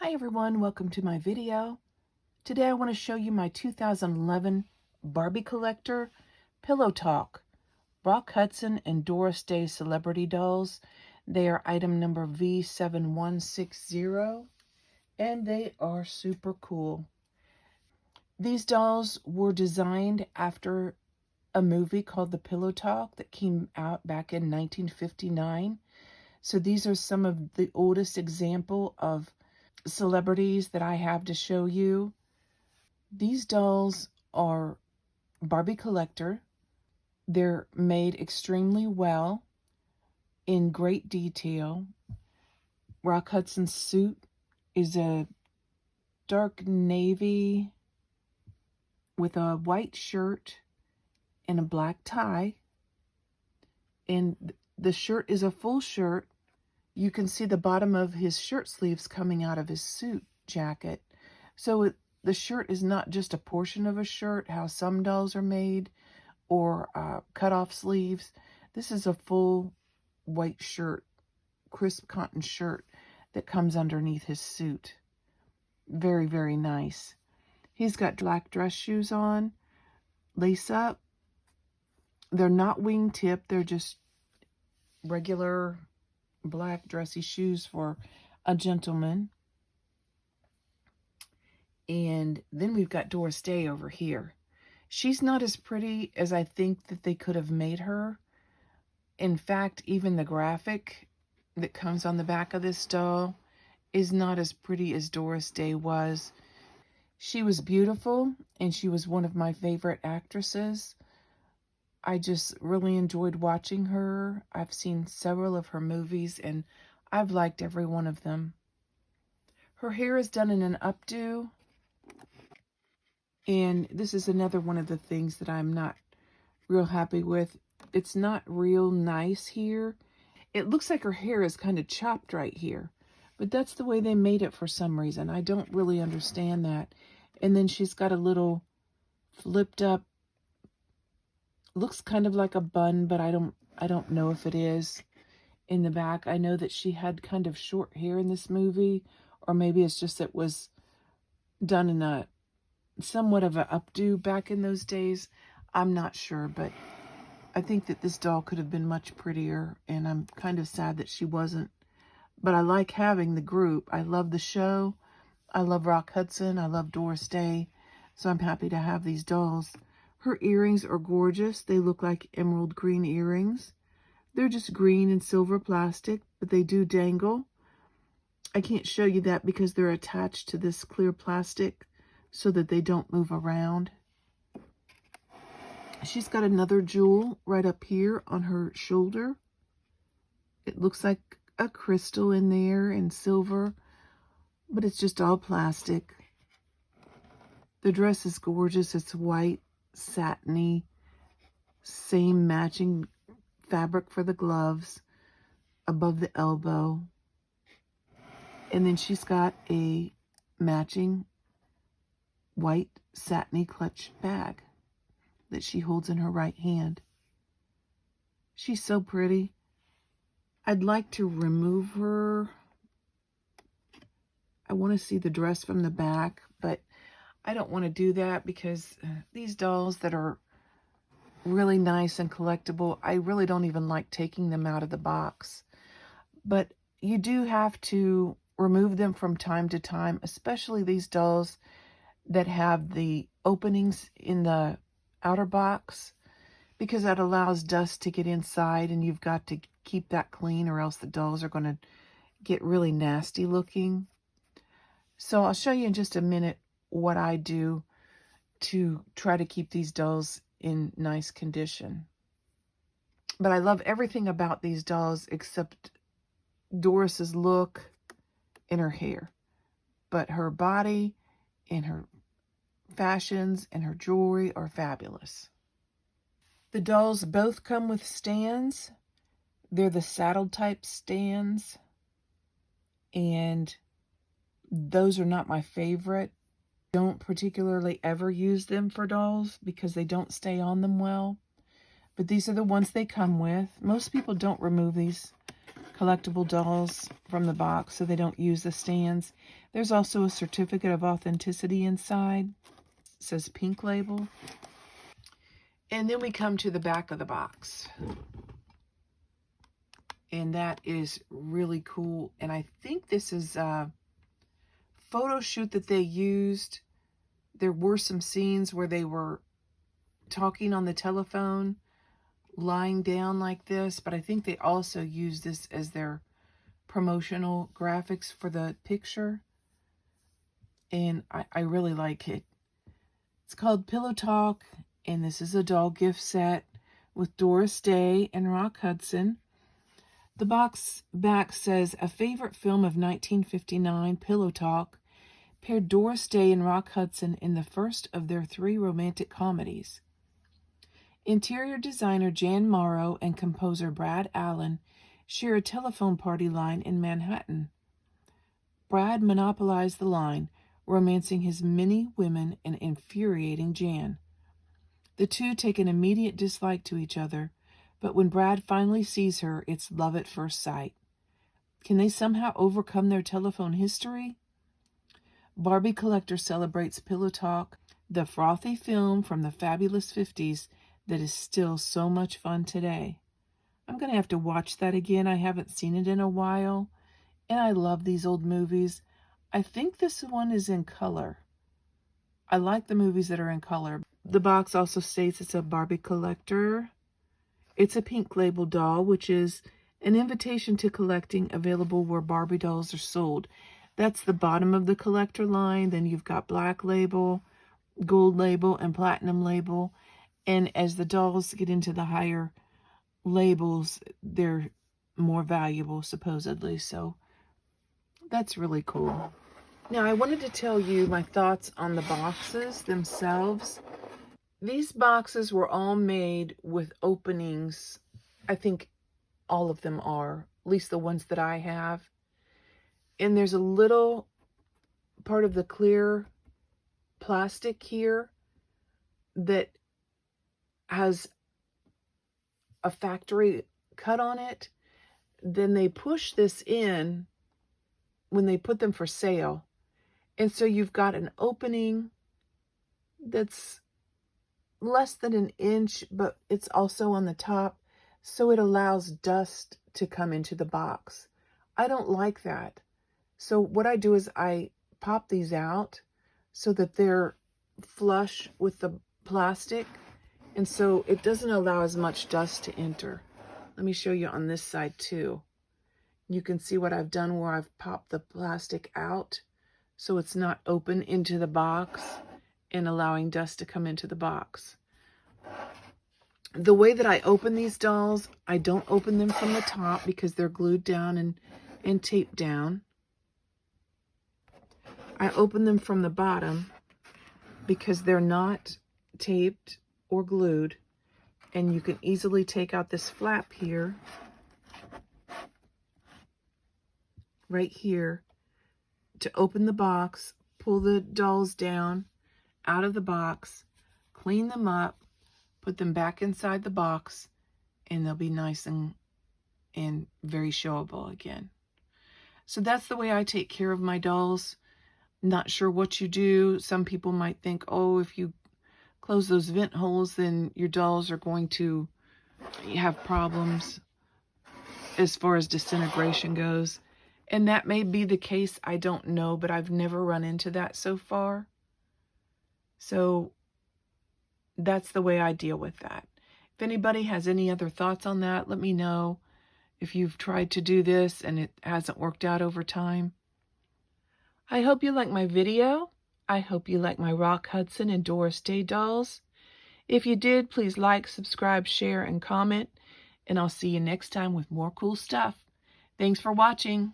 Hi everyone, welcome to my video. Today I want to show you my 2011 Barbie collector Pillow Talk Rock Hudson and Doris Day celebrity dolls. They are item number V7160 and they are super cool. These dolls were designed after a movie called The Pillow Talk that came out back in 1959. So these are some of the oldest example of celebrities that I have to show you. These dolls are Barbie collector. They're made extremely well in great detail. Rock Hudson's suit is a dark navy with a white shirt and a black tie. And the shirt is a full shirt. You can see the bottom of his shirt sleeves coming out of his suit jacket. So the shirt is not just a portion of a shirt, how some dolls are made, or cut off sleeves. This is a full white shirt, crisp cotton shirt that comes underneath his suit. Very, very nice. He's got black dress shoes on, lace up. They're not wingtip, they're just regular black dressy shoes for a gentleman. And then we've got Doris Day over here. She's not as pretty as I think that they could have made her. In fact, even the graphic that comes on the back of this doll is not as pretty as Doris Day was. She was beautiful, and she was one of my favorite actresses. I just really enjoyed watching her. I've seen several of her movies, and I've liked every one of them. Her hair is done in an updo. And this is another one of the things that I'm not real happy with. It's not real nice here. It looks like her hair is kind of chopped right here. But that's the way they made it for some reason. I don't really understand that. And then she's got a little flipped up, looks kind of like a bun, but I don't know if it is. In the back, I know that she had kind of short hair in this movie, or maybe it's just it was done in a somewhat of an updo back in those days. I'm not sure, but I think that this doll could have been much prettier, and I'm kind of sad that she wasn't. But I like having the group. I love the show. I love Rock Hudson. I love Doris Day. So I'm happy to have these dolls. Her earrings are gorgeous. They look like emerald green earrings. They're just green and silver plastic, but they do dangle. I can't show you that because they're attached to this clear plastic so that they don't move around. She's got another jewel right up here on her shoulder. It looks like a crystal in there and silver, but it's just all plastic. The dress is gorgeous. It's white, satiny, same matching fabric for the gloves above the elbow. And then she's got a matching white satiny clutch bag that she holds in her right hand. She's so pretty. I'd like to remove her. I want to see the dress from the back, but I don't want to do that because these dolls that are really nice and collectible, I really don't even like taking them out of the box. But you do have to remove them from time to time, especially these dolls that have the openings in the outer box, because that allows dust to get inside, and you've got to keep that clean or else the dolls are going to get really nasty looking. So I'll show you in just a minute what I do to try to keep these dolls in nice condition. But I love everything about these dolls except Doris's look and her hair. But her body and her fashions and her jewelry are fabulous. The dolls both come with stands. They're the saddle type stands, and those are not my favorite. Don't particularly ever use them for dolls because they don't stay on them well. But these are the ones they come with. Most people don't remove these collectible dolls from the box so they don't use the stands. There's also a certificate of authenticity inside. It says pink label. And then we come to the back of the box. And that is really cool. And I think this is a photo shoot that they used. There were some scenes where they were talking on the telephone, lying down like this, but I think they also used this as their promotional graphics for the picture. And I really like it. It's called Pillow Talk, and this is a doll gift set with Doris Day and Rock Hudson. The box back says, a favorite film of 1959, Pillow Talk, paired Doris Day and Rock Hudson in the first of their 3 romantic comedies. Interior designer Jan Morrow and composer Brad Allen share a telephone party line in Manhattan. Brad monopolized the line, romancing his many women and infuriating Jan. The two take an immediate dislike to each other, but when Brad finally sees her, it's love at first sight. Can they somehow overcome their telephone history? Barbie Collector celebrates Pillow Talk, the frothy film from the fabulous 50s that is still so much fun today. I'm going to have to watch that again. I haven't seen it in a while, and I love these old movies. I think this one is in color. I like the movies that are in color. The box also states it's a Barbie Collector. It's a pink label doll, which is an invitation to collecting, available where Barbie dolls are sold. That's the bottom of the collector line. Then you've got black label, gold label, and platinum label. And as the dolls get into the higher labels, they're more valuable, supposedly. So that's really cool. Now, I wanted to tell you my thoughts on the boxes themselves. These boxes were all made with openings. I think all of them are, at least the ones that I have. And there's a little part of the clear plastic here that has a factory cut on it. Then they push this in when they put them for sale. And so you've got an opening that's less than an inch, but it's also on the top, so it allows dust to come into the box. I don't like that. So what I do is I pop these out so that they're flush with the plastic, and so it doesn't allow as much dust to enter. Let me show you on this side too. You can see what I've done where I've popped the plastic out so it's not open into the box and allowing dust to come into the box. The way that I open these dolls, I don't open them from the top because they're glued down and taped down. I open them from the bottom because they're not taped or glued, and you can easily take out this flap here, right here, to open the box, pull the dolls down out of the box, clean them up, put them back inside the box, and they'll be nice and very showable again. So that's the way I take care of my dolls. Not sure what you do. Some people might think, oh, if you close those vent holes, then your dolls are going to have problems as far as disintegration goes. And that may be the case. I don't know, but I've never run into that so far. So that's the way I deal with that. If anybody has any other thoughts on that, let me know. If you've tried to do this and it hasn't worked out over time. I hope you like my video. I hope you like my Rock Hudson and Doris Day dolls. If you did, please like, subscribe, share, and comment. And I'll see you next time with more cool stuff. Thanks for watching.